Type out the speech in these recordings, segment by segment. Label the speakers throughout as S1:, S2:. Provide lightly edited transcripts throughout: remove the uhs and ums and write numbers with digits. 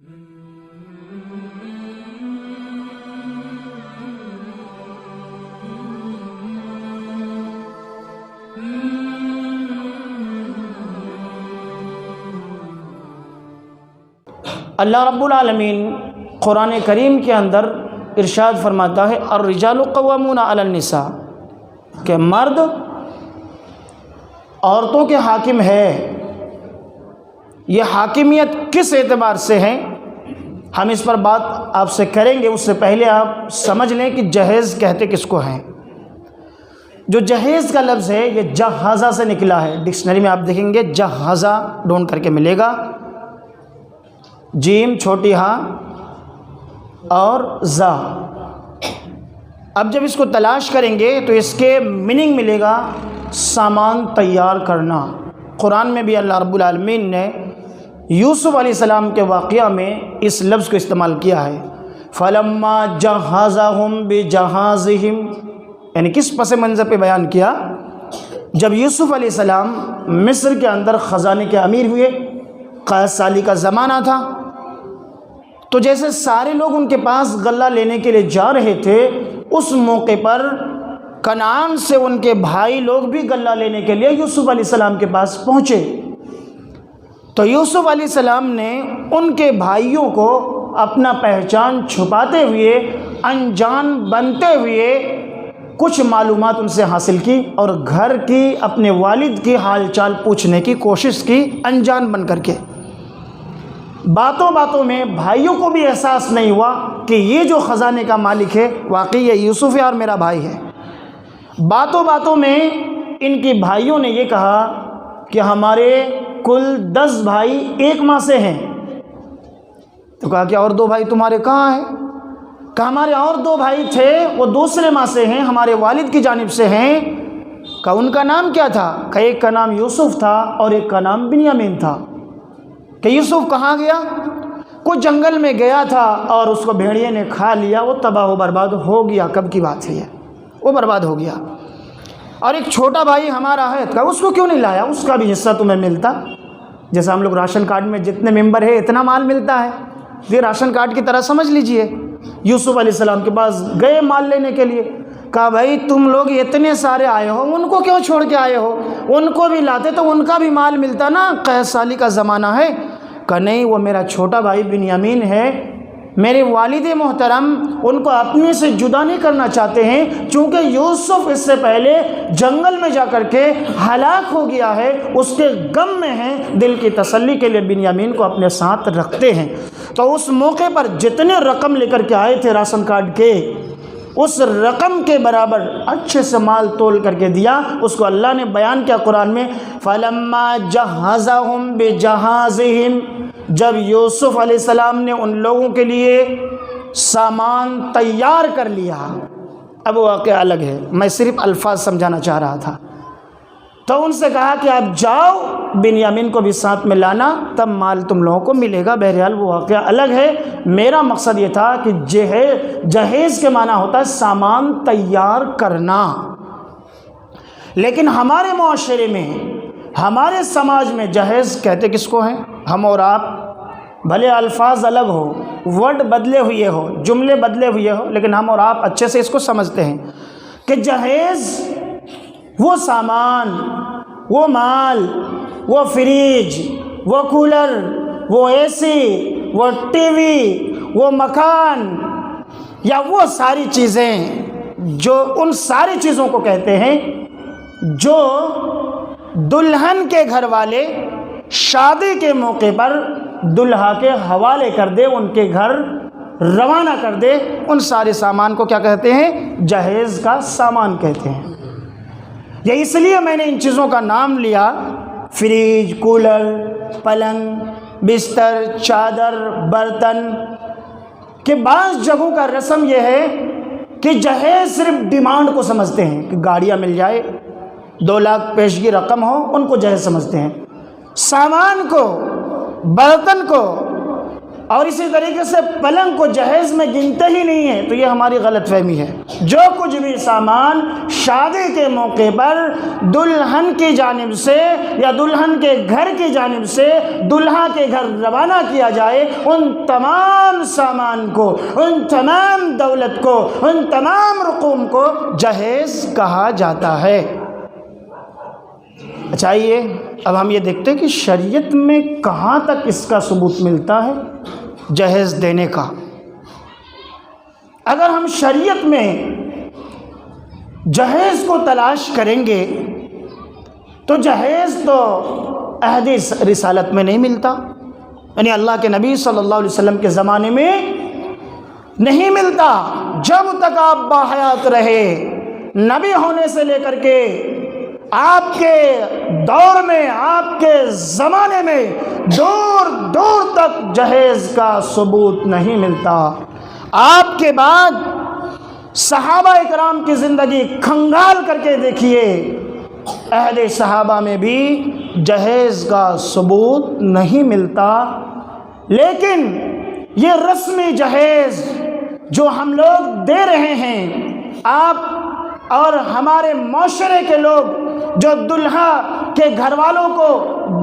S1: اللہ رب العالمین قرآن کریم کے اندر ارشاد فرماتا ہے الرجال قوامون علی النساء کہ مرد عورتوں کے حاکم ہے۔ یہ حاکمیت کس اعتبار سے ہے ہم اس پر بات آپ سے کریں گے، اس سے پہلے آپ سمجھ لیں کہ جہیز کہتے کس کو ہیں۔ جو جہیز کا لفظ ہے یہ جہازہ سے نکلا ہے، ڈکشنری میں آپ دیکھیں گے جہازہ ڈھونڈ کر کے ملے گا، جیم چھوٹی ہاں اور زا۔ اب جب اس کو تلاش کریں گے تو اس کے میننگ ملے گا سامان تیار کرنا۔ قرآن میں بھی اللہ رب العالمین نے یوسف علیہ السلام کے واقعہ میں اس لفظ کو استعمال کیا ہے، فَلَمَّا جَهَّزَهُمْ بِجَهَازِهِمْ، یعنی کس پس منظر پہ بیان کیا؟ جب یوسف علیہ السلام مصر کے اندر خزانے کے امیر ہوئے، قحط سالی کا زمانہ تھا، تو جیسے سارے لوگ ان کے پاس غلہ لینے کے لیے جا رہے تھے، اس موقع پر کنعان سے ان کے بھائی لوگ بھی غلہ لینے کے لیے یوسف علیہ السلام کے پاس پہنچے۔ تو یوسف علیہ السلام نے ان کے بھائیوں کو اپنا پہچان چھپاتے ہوئے، انجان بنتے ہوئے کچھ معلومات ان سے حاصل کی اور گھر کی اپنے والد کی حال چال پوچھنے کی کوشش کی، انجان بن کر کے۔ باتوں باتوں میں بھائیوں کو بھی احساس نہیں ہوا کہ یہ جو خزانے کا مالک ہے واقعی یہ یوسف ہے اور میرا بھائی ہے۔ باتوں باتوں میں ان کے بھائیوں نے یہ کہا کہ ہمارے کل 10 بھائی ایک ماں سے ہیں۔ تو کہا کہ اور 2 بھائی تمہارے کہاں ہیں؟ کہا ہمارے اور 2 بھائی تھے وہ دوسرے ماں سے ہیں، ہمارے والد کی جانب سے ہیں۔ کہا ان کا نام کیا تھا؟ کہ ایک کا نام یوسف تھا اور ایک کا نام بنیامین تھا۔ کہ یوسف کہاں گیا؟ کوئی جنگل میں گیا تھا اور اس کو بھیڑیے نے کھا لیا، وہ تباہ و برباد ہو گیا۔ کب کی بات ہے یہ؟ وہ برباد ہو گیا۔ اور ایک چھوٹا بھائی ہمارا ہے، کہا اس کو کیوں نہیں لایا؟ اس کا بھی حصہ تمہیں ملتا، جیسا ہم لوگ راشن کارڈ میں جتنے ممبر ہے اتنا مال ملتا ہے، یہ راشن کارڈ کی طرح سمجھ لیجئے۔ یوسف علیہ السلام کے پاس گئے مال لینے کے لیے، کہا بھائی تم لوگ اتنے سارے آئے ہو، ان کو کیوں چھوڑ کے آئے ہو؟ ان کو بھی لاتے تو ان کا بھی مال ملتا نا، قحط سالی کا زمانہ ہے۔ کہا نہیں، وہ میرا چھوٹا بھائی بنیامین ہے، میرے والد محترم ان کو اپنے سے جدا نہیں کرنا چاہتے ہیں، چونکہ یوسف اس سے پہلے جنگل میں جا کر کے ہلاک ہو گیا ہے، اس کے غم میں ہیں، دل کی تسلی کے لیے بنیامین کو اپنے ساتھ رکھتے ہیں۔ تو اس موقع پر جتنے رقم لے کر کے آئے تھے راشن کارڈ کے، اس رقم کے برابر اچھے سے مال تول کر کے دیا۔ اس کو اللہ نے بیان کیا قرآن میں، فَلَمَّا جَهَّزَهُمْ بِجَهَازِهِمْ، جب یوسف علیہ السلام نے ان لوگوں کے لیے سامان تیار کر لیا۔ اب واقعہ الگ ہے، میں صرف الفاظ سمجھانا چاہ رہا تھا۔ تو ان سے کہا کہ آپ جاؤ بنیامین کو بھی ساتھ میں لانا، تب مال تم لوگوں کو ملے گا۔ بہرحال وہ واقعہ الگ ہے، میرا مقصد یہ تھا کہ جہیز کے معنی ہوتا ہے سامان تیار کرنا۔ لیکن ہمارے معاشرے میں، ہمارے سماج میں جہیز کہتے کس کو ہیں؟ ہم اور آپ، بھلے الفاظ الگ ہو، ورڈ بدلے ہوئے ہو، جملے بدلے ہوئے ہو، لیکن ہم اور آپ اچھے سے اس کو سمجھتے ہیں کہ جہیز وہ سامان، وہ مال، وہ فریج، وہ کولر، وہ اے سی، وہ ٹی وی، وہ مکان، یا وہ ساری چیزیں، جو ان ساری چیزوں کو کہتے ہیں جو دلہن کے گھر والے شادی کے موقع پر دلہا کے حوالے کر دے، ان کے گھر روانہ کر دے، ان سارے سامان کو کیا کہتے ہیں؟ جہیز کا سامان کہتے ہیں۔ یہ اس لیے میں نے ان چیزوں کا نام لیا، فریج، کولر، پلنگ، بستر، چادر، برتن، کہ بعض جگہوں کا رسم یہ ہے کہ جہیز صرف ڈیمانڈ کو سمجھتے ہیں کہ گاڑیاں مل جائے، 2 لاکھ پیشگی رقم ہو، ان کو جہیز سمجھتے ہیں۔ سامان کو، برتن کو اور اسی طریقے سے پلنگ کو جہیز میں گنتے ہی نہیں ہیں، تو یہ ہماری غلط فہمی ہے۔ جو کچھ بھی سامان شادی کے موقع پر دلہن کی جانب سے یا دلہن کے گھر کی جانب سے دلہا کے گھر روانہ کیا جائے، ان تمام سامان کو، ان تمام دولت کو، ان تمام رقوم کو جہیز کہا جاتا ہے۔ اچھا آئیے اب ہم یہ دیکھتے ہیں کہ شریعت میں کہاں تک اس کا ثبوت ملتا ہے جہیز دینے کا۔ اگر ہم شریعت میں جہیز کو تلاش کریں گے تو جہیز تو عہد رسالت میں نہیں ملتا، یعنی اللہ کے نبی صلی اللہ علیہ وسلم کے زمانے میں نہیں ملتا۔ جب تک آپ باحیات رہے، نبی ہونے سے لے کر کے آپ کے دور میں، آپ کے زمانے میں دور دور تک جہیز کا ثبوت نہیں ملتا۔ آپ کے بعد صحابہ اکرام کی زندگی کھنگال کر کے دیکھیے، عہد صحابہ میں بھی جہیز کا ثبوت نہیں ملتا۔ لیکن یہ رسمی جہیز جو ہم لوگ دے رہے ہیں، آپ اور ہمارے معاشرے کے لوگ جو دلہا کے گھر والوں کو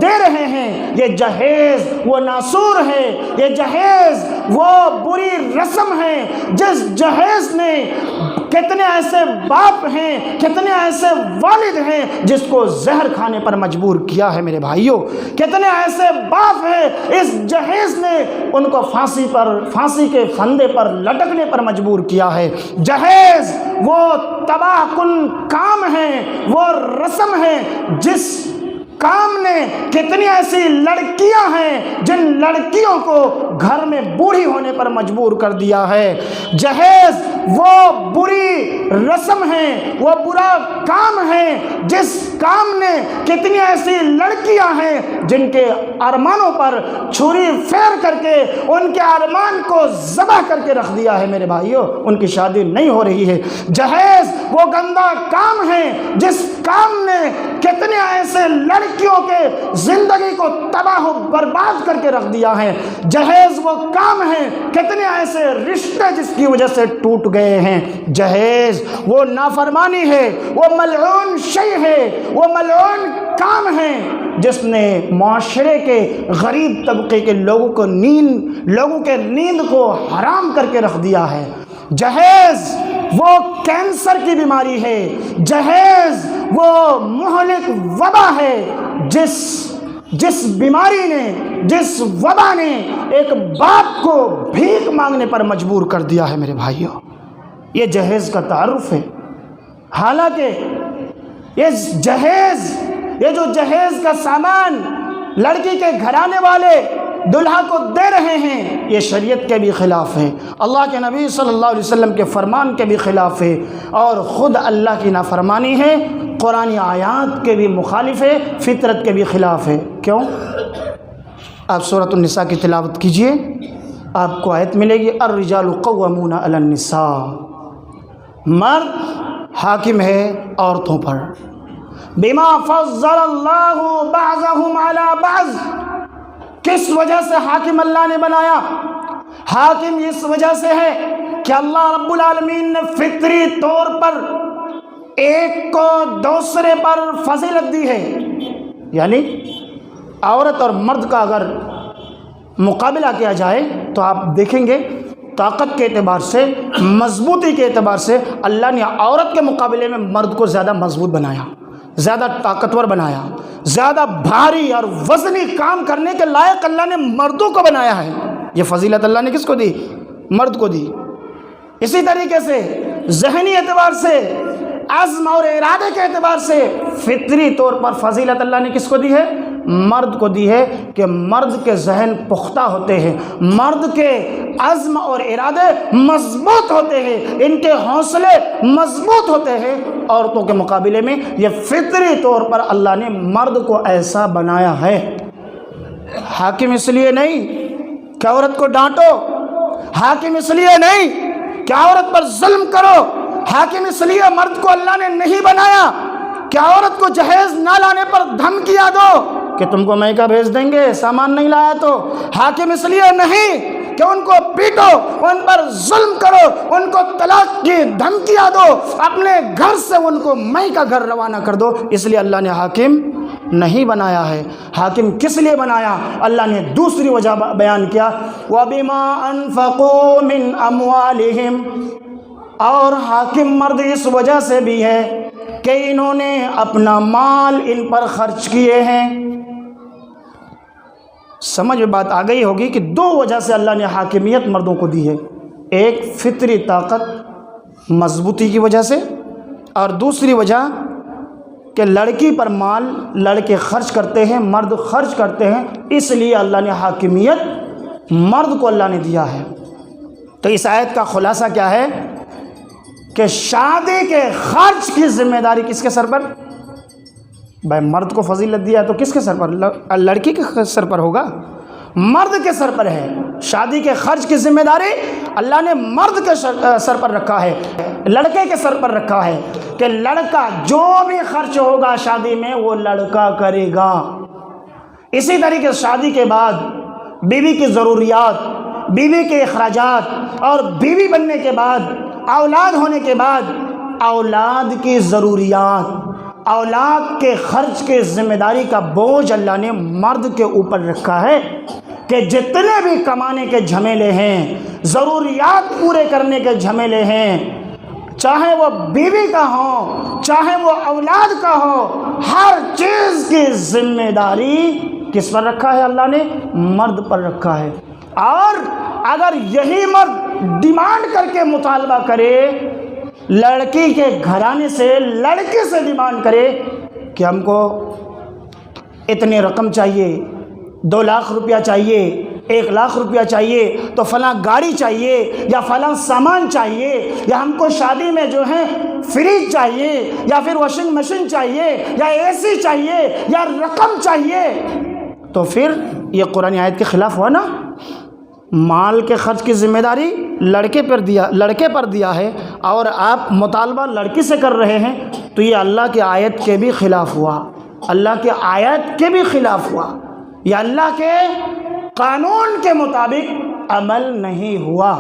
S1: دے رہے ہیں، یہ جہیز وہ ناسور ہے، یہ جہیز وہ بری رسم ہے جس جہیز نے کتنے ایسے باپ ہیں، کتنے ایسے والد ہیں جس کو زہر کھانے پر مجبور کیا ہے میرے بھائیوں، کتنے ایسے باپ ہیں اس جہیز نے ان کو پھانسی کے پھندے پر لٹکنے پر مجبور کیا ہے۔ جہیز وہ تباہ کن کام ہے، وہ رسم ہے جس کام نے کتنی ایسی لڑکیاں ہیں جن لڑکیوں کو گھر میں بوڑھی ہونے پر مجبور کر دیا ہے۔ جہیز وہ بری رسم ہے، وہ برا کام ہے جس کام نے کتنی ایسی لڑکیاں ہیں جن کے ارمانوں پر چھری پھیر کر کے ان کے ارمان کو ذبح کر کے رکھ دیا ہے میرے بھائیوں، ان کی شادی نہیں ہو رہی ہے۔ جہیز وہ گندا کام ہے جس کام نے کتنے ایسے لڑکیوں کے زندگی کو تباہ و برباد کر کے رکھ دیا ہے۔ جہیز وہ کام ہے، کتنے ایسے رشتے جس کی وجہ سے ٹوٹ گئے ہیں۔ جہیز وہ نافرمانی ہے، وہ ملعون شے ہے، وہ ملعون کام ہے جس نے معاشرے کے غریب طبقے کے لوگوں کے نیند کو حرام کر کے رکھ دیا ہے۔ جہیز وہ کینسر کی بیماری ہے، جہیز وہ مہلک وبا ہے جس بیماری نے، جس وبا نے ایک باپ کو بھیک مانگنے پر مجبور کر دیا ہے میرے بھائیوں۔ یہ جہیز کا تعارف ہے۔ حالانکہ یہ جو جہیز کا سامان لڑکی کے گھرانے والے دلہا کو دے رہے ہیں، یہ شریعت کے بھی خلاف ہے، اللہ کے نبی صلی اللہ علیہ وسلم کے فرمان کے بھی خلاف ہے، اور خود اللہ کی نافرمانی ہے، قرآن آیات کے بھی مخالف ہے، فطرت کے بھی خلاف ہے۔ کیوں؟ آپ سورۃ النساء کی تلاوت کیجئے، آپ کو آیت ملے گی، الرجال قوامون علی النساء، مرد حاکم ہے عورتوں پر، بما فضل اللہ بعضهم علی بعض، کس وجہ سے حاکم اللہ نے بنایا؟ حاکم اس وجہ سے ہے کہ اللہ رب العالمین نے فطری طور پر ایک کو دوسرے پر فضیلت دی ہے، یعنی عورت اور مرد کا اگر مقابلہ کیا جائے تو آپ دیکھیں گے طاقت کے اعتبار سے، مضبوطی کے اعتبار سے اللہ نے عورت کے مقابلے میں مرد کو زیادہ مضبوط بنایا، زیادہ طاقتور بنایا، زیادہ بھاری اور وزنی کام کرنے کے لائق اللہ نے مردوں کو بنایا ہے۔ یہ فضیلت اللہ نے کس کو دی؟ مرد کو دی۔ اسی طریقے سے ذہنی اعتبار سے، عزم اور ارادے کے اعتبار سے فطری طور پر فضیلت اللہ نے کس کو دی ہے؟ مرد کو دی ہے، کہ مرد کے ذہن پختہ ہوتے ہیں، مرد کے عزم اور ارادے مضبوط ہوتے ہیں، ان کے حوصلے مضبوط ہوتے ہیں، عورتوں کے مقابلے میں یہ فطری طور پر اللہ نے مرد کو ایسا بنایا ہے۔ حاکم اس لیے نہیں کہ عورت کو ڈانٹو، حاکم اس لیے نہیں کہ عورت پر ظلم کرو، حاکم اس لیے مرد کو اللہ نے نہیں بنایا کہ عورت کو جہیز نہ لانے پر دھمکیاں دو کہ تم کو میکا بھیج دیں گے سامان نہیں لایا تو۔ حاکم اس لیے نہیں کہ ان کو پیٹو، ان پر ظلم کرو، ان کو طلاق کی دھمکیاں دو، اپنے گھر سے ان کو مئی کا گھر روانہ کر دو۔ اس لیے اللہ نے حاکم نہیں بنایا ہے۔ حاکم کس لیے بنایا؟ اللہ نے دوسری وجہ بیان کیا، وَبِمَا أَنفَقُوا مِنْ أَمْوَالِهِمْ، اور حاکم مرد اس وجہ سے بھی ہے کہ انہوں نے اپنا مال ان پر خرچ کیے ہیں۔ سمجھ میں بات آ گئی ہوگی کہ دو وجہ سے اللہ نے حاکمیت مردوں کو دی ہے، ایک فطری طاقت مضبوطی کی وجہ سے، اور دوسری وجہ کہ لڑکی پر مال لڑکے خرچ کرتے ہیں، مرد خرچ کرتے ہیں، اس لیے اللہ نے حاکمیت مرد کو اللہ نے دیا ہے۔ تو اس آیت کا خلاصہ کیا ہے کہ شادی کے خرچ کی ذمہ داری کس کے سر پر؟ بھائی مرد کو فضیلت دیا تو کس کے سر پر؟ لڑکی کے سر پر ہوگا، مرد کے سر پر ہے۔ شادی کے خرچ کی ذمہ داری اللہ نے مرد کے سر پر رکھا ہے، لڑکے کے سر پر رکھا ہے کہ لڑکا جو بھی خرچ ہوگا شادی میں وہ لڑکا کرے گا۔ اسی طریقے سے شادی کے بعد بیوی کی ضروریات، بیوی کے اخراجات، اور بیوی بننے کے بعد، اولاد ہونے کے بعد اولاد کی ضروریات، اولاد کے خرچ کے ذمہ داری کا بوجھ اللہ نے مرد کے اوپر رکھا ہے کہ جتنے بھی کمانے کے جھمیلے ہیں، ضروریات پورے کرنے کے جھمیلے ہیں، چاہے وہ بیوی کا ہو، چاہے وہ اولاد کا ہو، ہر چیز کی ذمہ داری کس پر رکھا ہے؟ اللہ نے مرد پر رکھا ہے۔ اور اگر یہی مرد ڈیمانڈ کر کے مطالبہ کرے، لڑکی کے گھرانے سے، لڑکی سے ڈیمانڈ کرے کہ ہم کو اتنی رقم چاہیے، 2 لاکھ روپیہ چاہیے، 1 لاکھ روپیہ چاہیے، تو فلاں گاڑی چاہیے، یا فلاں سامان چاہیے، یا ہم کو شادی میں جو ہے فریج چاہیے، یا پھر واشنگ مشین چاہیے، یا اے سی چاہیے، یا رقم چاہیے، تو پھر یہ قرآن آیت کے خلاف ہوا نا۔ مال کے خرچ کی ذمہ داری لڑکے پر دیا ہے، اور آپ مطالبہ لڑکی سے کر رہے ہیں، تو یہ اللہ کی آیت کے بھی خلاف ہوا، اللہ کی آیت کے بھی خلاف ہوا، یہ اللہ کے قانون کے مطابق عمل نہیں ہوا۔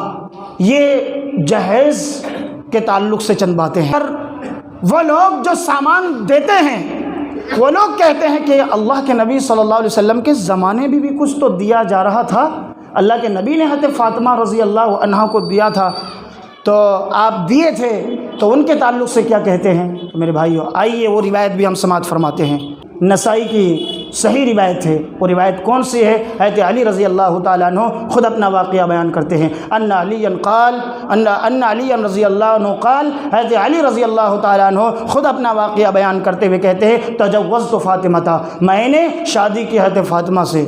S1: یہ جہیز کے تعلق سے چند باتیں ہیں۔ وہ لوگ جو سامان دیتے ہیں، وہ لوگ کہتے ہیں کہ اللہ کے نبی صلی اللہ علیہ وسلم کے زمانے میں بھی کچھ تو دیا جا رہا تھا، اللہ کے نبی نے حضرت فاطمہ رضی اللہ عنہا کو دیا تھا، تو آپ دیے تھے، تو ان کے تعلق سے کیا کہتے ہیں؟ تو میرے بھائیو آئیے وہ روایت بھی ہم سماعت فرماتے ہیں۔ نسائی کی صحیح روایت ہے، وہ روایت کون سی ہے؟ حضرت علی رضی اللہ تعالیٰ عنہ خود اپنا واقعہ بیان کرتے ہیں، ان علی رضی اللہ عنہ قال، حضرت علی رضی اللہ تعالیٰ عنہ خود اپنا واقعہ بیان کرتے ہوئے کہتے ہیں، تجوزت فاطمہ، میں نے شادی کی حضرت فاطمہ سے،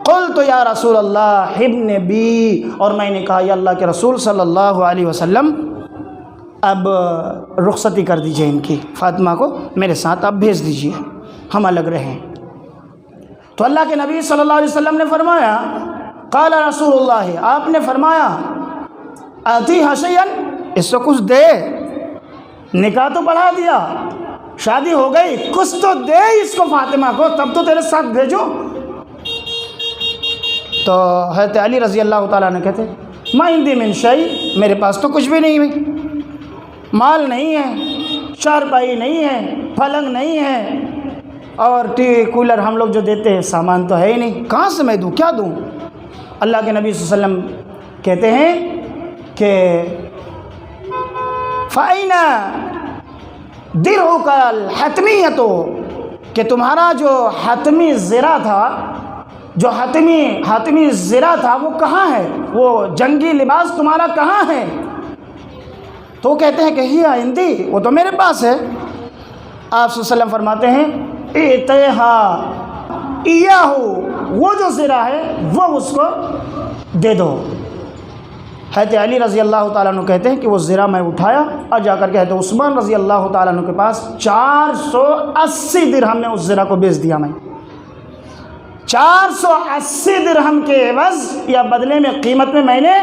S1: قلت یا رسول اللہ ابن بی، اور میں نے کہا یا اللہ کے رسول صلی اللہ علیہ وسلم اب رخصتی کر دیجئے ان کی، فاطمہ کو میرے ساتھ آپ بھیج دیجئے، ہم الگ رہیں۔ تو اللہ کے نبی صلی اللہ علیہ وسلم نے فرمایا، قال رسول اللہ، آپ نے فرمایا، آتیہا شیئا، اس کو کچھ دے، نکاح تو پڑھا دیا، شادی ہو گئی، کچھ تو دے اس کو فاطمہ کو، تب تو تیرے ساتھ بھیجو۔ تو حضرت علی رضی اللہ تعالیٰ نے کہتے، ما عندی من شیء، میرے پاس تو کچھ بھی نہیں ہے، مال نہیں ہے، چارپائی نہیں ہے، پلنگ نہیں ہے، اور ٹی وی کولر ہم لوگ جو دیتے ہیں سامان تو ہے ہی نہیں، کہاں سے میں دوں، کیا دوں؟ اللہ کے نبی صلی اللہ علیہ وسلم کہتے ہیں کہ فَأَيْنَ دِرْعُكَ الْحَتْمِيَّةُ، کہ تمہارا جو حتمی زرہ تھا، جو حتمی زرہ تھا وہ کہاں ہے؟ وہ جنگی لباس تمہارا کہاں ہے؟ تو وہ کہتے ہیں کہ ہی عندی، وہ تو میرے پاس ہے۔ آپ صلی اللہ علیہ وسلم فرماتے ہیں اعطیہا ایاہو، وہ جو زرہ ہے وہ اس کو دے دو۔ حضرت علی رضی اللہ تعالیٰ عنہ کہتے ہیں کہ وہ زرہ میں اٹھایا اور جا کر کے حضرت عثمان رضی اللہ تعالیٰ عنہ کے پاس 480 درہم میں اس زرہ کو بیچ دیا میں۔ 480 درہم کے عوض یا بدلے میں قیمت میں نے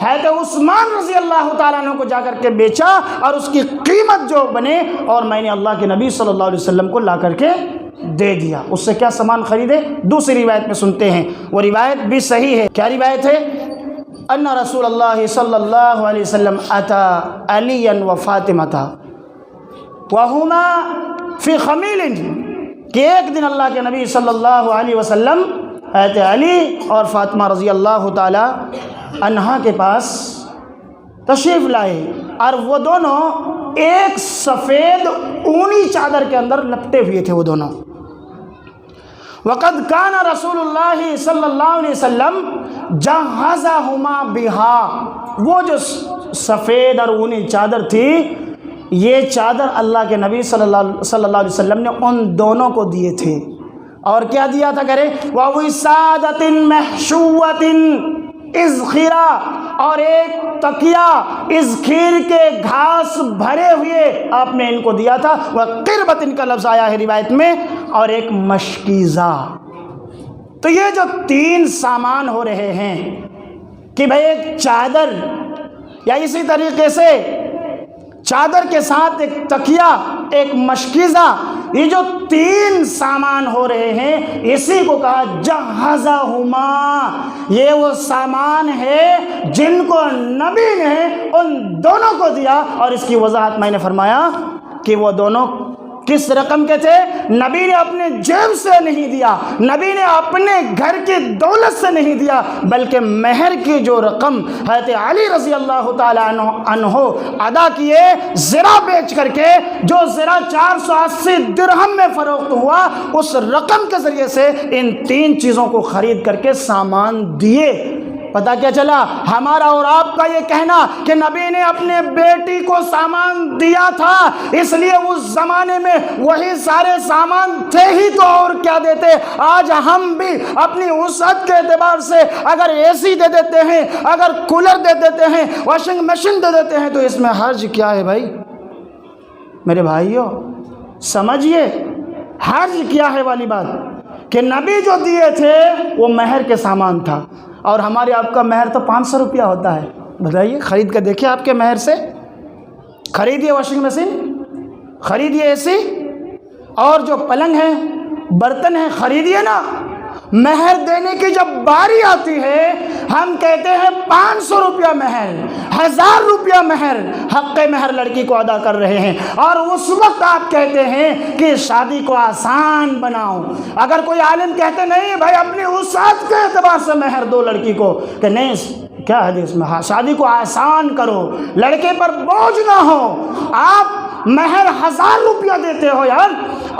S1: حضرت عثمان رضی اللہ تعالیٰ عنہ کو جا کر کے بیچا، اور اس کی قیمت جو بنے اور میں نے اللہ کے نبی صلی اللہ علیہ وسلم کو لا کر کے دے دیا۔ اس سے کیا سامان خریدے؟ دوسری روایت میں سنتے ہیں، وہ روایت بھی صحیح ہے۔ کیا روایت ہے؟ ان رسول اللہ صلی اللہ علیہ وسلم اتا علیا و فاطمۃ وہما فی خمیل، کہ ایک دن اللہ کے نبی صلی اللہ علیہ وسلم حضرت علی اور فاطمہ رضی اللہ تعالی عنہا کے پاس تشریف لائے، اور وہ دونوں ایک سفید اونی چادر کے اندر لپٹے ہوئے تھے وہ دونوں۔ وقد کان رسول اللہ صلی اللہ علیہ وسلم جہزہما بہا، وہ جو سفید اور اونی چادر تھی، یہ چادر اللہ کے نبی صلی اللہ علیہ وسلم نے ان دونوں کو دیے تھے۔ اور کیا دیا تھا کرے؟ وَوِسَادَةٍ مَحْشُوَّةٍ اِذْخِرًا، اور ایک تکیہ اذخیر کے گھاس بھرے ہوئے آپ نے ان کو دیا تھا۔ وَقِرْبَةٍ، ان کا لفظ آیا ہے روایت میں، اور ایک مشکیزہ۔ تو یہ جو تین سامان ہو رہے ہیں کہ بھئی ایک چادر، یا اسی طریقے سے چادر کے ساتھ ایک تکیہ، ایک مشکیزہ، یہ جو تین سامان ہو رہے ہیں، اسی کو کہا جہزہما۔ یہ وہ سامان ہے جن کو نبی نے ان دونوں کو دیا، اور اس کی وضاحت میں نے فرمایا کہ وہ دونوں کس رقم کے تھے؟ نبی نے اپنے جیب سے نہیں دیا، نبی نے اپنے گھر کی دولت سے نہیں دیا، بلکہ مہر کی جو رقم حضرت علی رضی اللہ تعالیٰ عنہ ادا کیے زرہ بیچ کر کے، جو زرہ 480 درہم میں فروخت ہوا، اس رقم کے ذریعے سے ان تین چیزوں کو خرید کر کے سامان دیے۔ پتہ کیا چلا؟ ہمارا اور آپ کا یہ کہنا کہ نبی نے اپنے بیٹی کو سامان دیا تھا، اس لیے اس زمانے میں وہی سارے سامان تھے ہی تو اور کیا دیتے۔ آج ہم بھی اپنی وسعت کے اعتبار سے اگر اے سی دے دیتے ہیں، اگر کولر دے دیتے ہیں، واشنگ مشین دے دیتے ہیں، تو اس میں حرج کیا ہے بھائی؟ میرے بھائیو سمجھئے حرج کیا ہے والی بات، کہ نبی جو دیے تھے وہ مہر کے سامان تھا، اور ہمارے آپ کا مہر تو 500 روپیہ ہوتا ہے۔ بتائیے، خرید کے دیکھیں آپ کے مہر سے، خریدیے واشنگ مشین، خریدیے اے سی، اور جو پلنگ ہیں، برتن ہیں، خریدیے نا۔ مہر دینے کی جب باری آتی ہے، ہم کہتے ہیں 500 روپیہ مہر، 1000 روپیہ مہر، حق مہر لڑکی کو ادا کر رہے ہیں، اور اس وقت آپ کہتے ہیں کہ شادی کو آسان بناؤ۔ اگر کوئی عالم کہتے نہیں بھائی اپنی وسعت کے اعتبار سے مہر دو لڑکی کو، کہ نہیں کیا حدیث میں شادی کو آسان کرو، لڑکے پر بوجھ نہ ہو، آپ مہر 1000 روپیہ دیتے ہو یار،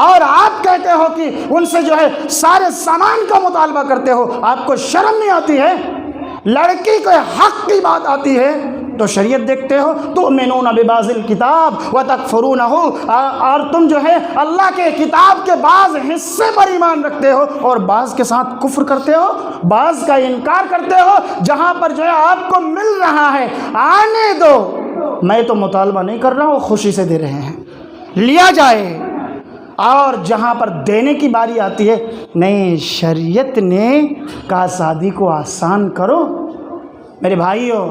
S1: اور آپ کہتے ہو کہ ان سے جو ہے سارے سامان کا مطالبہ کرتے ہو، آپ کو شرم نہیں آتی ہے؟ لڑکی کے حق کی بات آتی ہے تو شریعت دیکھتے ہو، تؤمنون ببعض الکتاب وتکفرونہ، اور تم جو ہے اللہ کے کتاب کے بعض حصے پر ایمان رکھتے ہو اور بعض کے ساتھ کفر کرتے ہو، بعض کا انکار کرتے ہو۔ جہاں پر جو ہے آپ کو مل رہا ہے آنے دو، میں تو مطالبہ نہیں کر رہا ہوں، خوشی سے دے رہے ہیں، لیا جائے۔ اور جہاں پر دینے کی باری آتی ہے، نہیں، شریعت نے کہا شادی کو آسان کرو۔ میرے بھائیوں،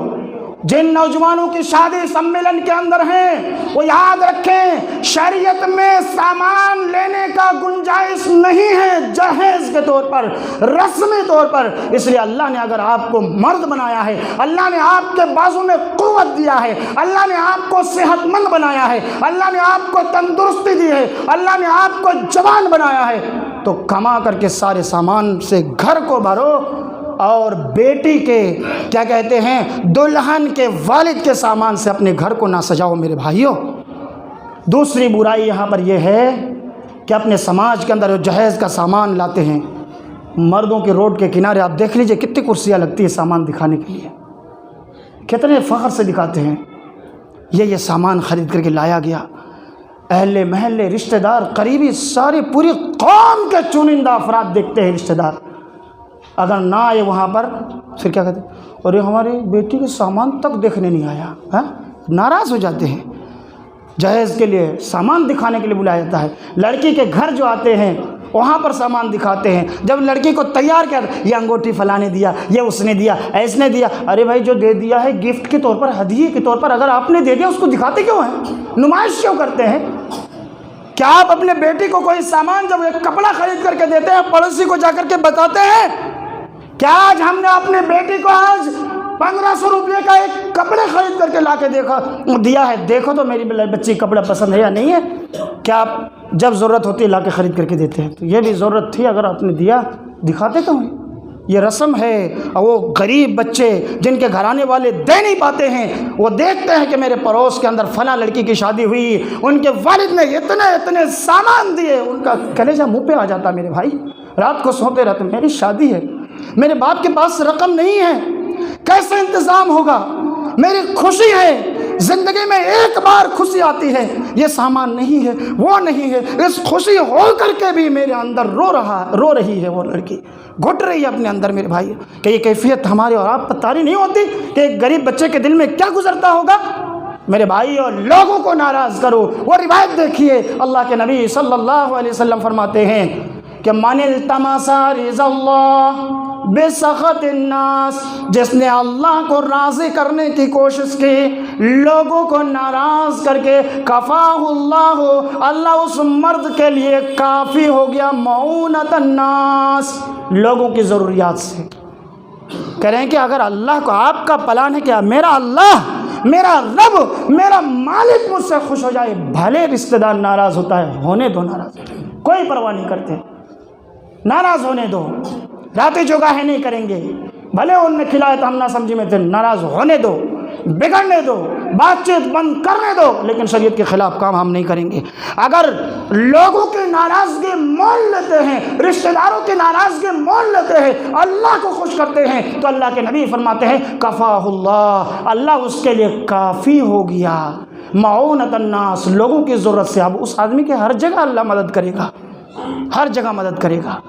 S1: جن نوجوانوں کی شادی سمیلن کے اندر ہیں وہ یاد رکھیں، شریعت میں سامان لینے کا گنجائش نہیں ہے جہیز کے طور پر، رسمی طور پر۔ اس لیے اللہ نے اگر آپ کو مرد بنایا ہے، اللہ نے آپ کے بازو میں قوت دیا ہے، اللہ نے آپ کو صحت مند بنایا ہے، اللہ نے آپ کو تندرستی دی ہے، اللہ نے آپ کو جوان بنایا ہے، تو کما کر کے سارے سامان سے گھر کو بھرو، اور بیٹی کے کیا کہتے ہیں دلہن کے والد کے سامان سے اپنے گھر کو نہ سجاؤ میرے بھائیوں۔ دوسری برائی یہاں پر یہ ہے کہ اپنے سماج کے اندر جو جہیز کا سامان لاتے ہیں، مردوں کے روڈ کے کنارے آپ دیکھ لیجئے کتنی کرسیاں لگتی ہیں سامان دکھانے کے لیے، کتنے فخر سے دکھاتے ہیں یہ سامان خرید کر کے لایا گیا۔ اہل محلے، رشتہ دار، قریبی، سارے پوری قوم کے چنندہ افراد دیکھتے ہیں، رشتہ دار اگر نہ آئے وہاں پر پھر کیا کہتے ہیں، اور یہ ہماری بیٹی کے سامان تک دیکھنے نہیں آیا، ناراض ہو جاتے ہیں۔ جہیز کے لیے سامان دکھانے کے لیے بلایا جاتا ہے، لڑکی کے گھر جو آتے ہیں وہاں پر سامان دکھاتے ہیں۔ جب لڑکی کو تیار کیا، یہ انگوٹھی فلاں نے دیا، یہ اس نے دیا، ایس نے دیا۔ ارے بھائی جو دے دیا ہے گفٹ کے طور پر، ہدیے کے طور پر، اگر آپ نے دے دیا اس کو دکھاتے کیوں ہیں، نمائش کیوں کرتے ہیں؟ کیا آپ اپنے بیٹی کو کوئی سامان جب ایک کپڑا خرید کر کے دیتے ہیں پڑوسی کو جا کر کے بتاتے ہیں؟ کیا آج ہم نے اپنے بیٹی کو آج 1500 روپئے کا ایک کپڑے خرید کر کے لا کے دیا ہے، دیکھو تو میری بچی کپڑا پسند ہے یا نہیں ہے، کیا آپ جب ضرورت ہوتی ہے لا کے خرید کر کے دیتے ہیں؟ تو یہ بھی ضرورت تھی، اگر آپ نے دیا دکھاتے تو ہیں، یہ رسم ہے۔ اور وہ غریب بچے جن کے گھرانے والے دے نہیں پاتے ہیں، وہ دیکھتے ہیں کہ میرے پڑوس کے اندر فلاں لڑکی کی شادی ہوئی، ان کے والد نے اتنے سامان دیے، ان کا کلیجہ منہ پہ آ جاتا میرے بھائی، رات کو سوتے رہتے، میری شادی ہے، میرے باپ کے پاس رقم نہیں ہے، کیسے انتظام ہوگا؟ میری خوشی ہے، زندگی میں ایک بار خوشی آتی ہے، یہ سامان نہیں ہے، وہ نہیں ہے، اس خوشی ہو کر کے بھی میرے اندر رو رہی ہے وہ لڑکی، گھٹ رہی ہے اپنے اندر میرے بھائی۔ کہ یہ کیفیت ہمارے اور آپ پر طاری نہیں ہوتی کہ ایک غریب بچے کے دل میں کیا گزرتا ہوگا؟ میرے بھائی، اور لوگوں کو ناراض کرو، وہ روایت دیکھیے، اللہ کے نبی صلی اللہ علیہ وسلم فرماتے ہیں کہ من التمس رضا اللہ بسخط الناس، جس نے اللہ کو راضی کرنے کی کوشش کی، لوگوں کو ناراض کر کے، کفاہ اللہ اس مرد کے لیے کافی ہو گیا معونۃ الناس، لوگوں کی ضروریات سے۔ کہہ رہے ہیں کہ اگر اللہ کو، آپ کا پلان ہے کہ میرا اللہ، میرا رب، میرا مالک مجھ سے خوش ہو جائے، بھلے رشتہ دار ناراض ہوتا ہے، ہونے دو ناراض، کوئی پرواہ نہیں کرتے، ناراض ہونے دو، راتیں جگاہیں نہیں کریں گے، بھلے ان میں کھلائے تو ہم نہ سمجھی میں تھے، ناراض ہونے دو، بگڑنے دو، بات چیت بند کرنے دو، لیکن شریعت کے خلاف کام ہم نہیں کریں گے۔ اگر لوگوں کی ناراضگی مول لیتے ہیں، رشتہ داروں کی ناراضگی مول لیتے ہیں، اللہ کو خوش کرتے ہیں، تو اللہ کے نبی فرماتے ہیں کفاہ اللہ اس کے لیے کافی ہو گیا معونۃ الناس، لوگوں کی ضرورت سے۔ اب اس آدمی کے ہر جگہ اللہ مدد کرے گا، ہر جگہ مدد کرے گا۔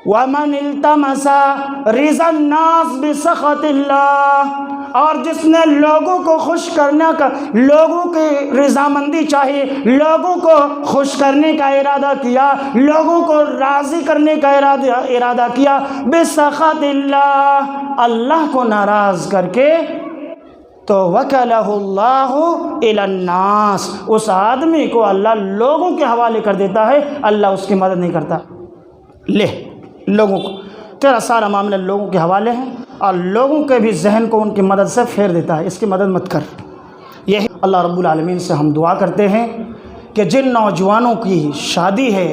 S1: وَمَنِ الْتَمَسَ رِضَا النَّاسِ بِسَخَطِ اللَّهِ، اور جس نے لوگوں کو خوش کرنے کا، لوگوں کی رضامندی چاہیے، لوگوں کو خوش کرنے کا ارادہ کیا، لوگوں کو راضی کرنے کا ارادہ کیا، بِسَخَطِ اللَّهِ، اللہ کو ناراض کر کے، تو وَكَلَهُ اللَّهُ إِلَى النَّاسِ، اس آدمی کو اللہ لوگوں کے حوالے کر دیتا ہے، اللہ اس کی مدد نہیں کرتا۔ لے، لوگوں کو، تیرا سارا معاملہ لوگوں کے حوالے ہے، اور لوگوں کے بھی ذہن کو ان کی مدد سے پھیر دیتا ہے، اس کی مدد مت کر۔ یہی اللہ رب العالمین سے ہم دعا کرتے ہیں کہ جن نوجوانوں کی شادی ہے،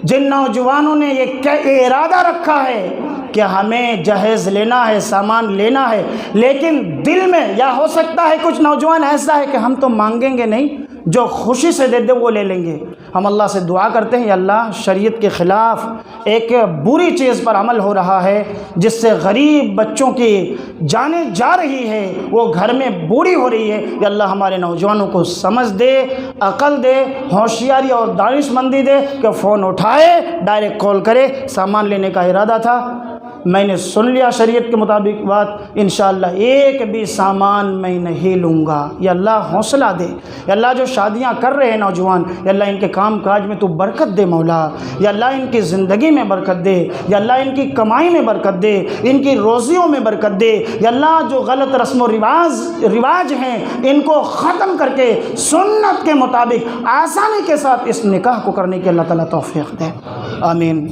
S1: جن نوجوانوں نے یہ ارادہ رکھا ہے کہ ہمیں جہیز لینا ہے، سامان لینا ہے، لیکن دل میں، یا ہو سکتا ہے کچھ نوجوان ایسا ہے کہ ہم تو مانگیں گے نہیں، جو خوشی سے دے دے وہ لے لیں گے، ہم اللہ سے دعا کرتے ہیں، یا اللہ شریعت کے خلاف ایک بری چیز پر عمل ہو رہا ہے، جس سے غریب بچوں کی جانیں جا رہی ہے، وہ گھر میں بوڑھی ہو رہی ہے، یا اللہ ہمارے نوجوانوں کو سمجھ دے، عقل دے، ہوشیاری اور دانش مندی دے کہ فون اٹھائے، ڈائریکٹ کال کرے، سامان لینے کا ارادہ تھا، میں نے سن لیا شریعت کے مطابق بات، انشاءاللہ ایک بھی سامان میں نہیں لوں گا۔ یا اللہ حوصلہ دے، یا اللہ جو شادیاں کر رہے ہیں نوجوان، یا اللہ ان کے کام کاج میں تو برکت دے مولا، یا اللہ ان کی زندگی میں برکت دے، یا اللہ ان کی کمائی میں برکت دے، ان کی روزیوں میں برکت دے، یا اللہ جو غلط رسم و رواج ہیں ان کو ختم کر کے سنت کے مطابق آسانی کے ساتھ اس نکاح کو کرنے کی اللہ تعالیٰ توفیق دے، آمین۔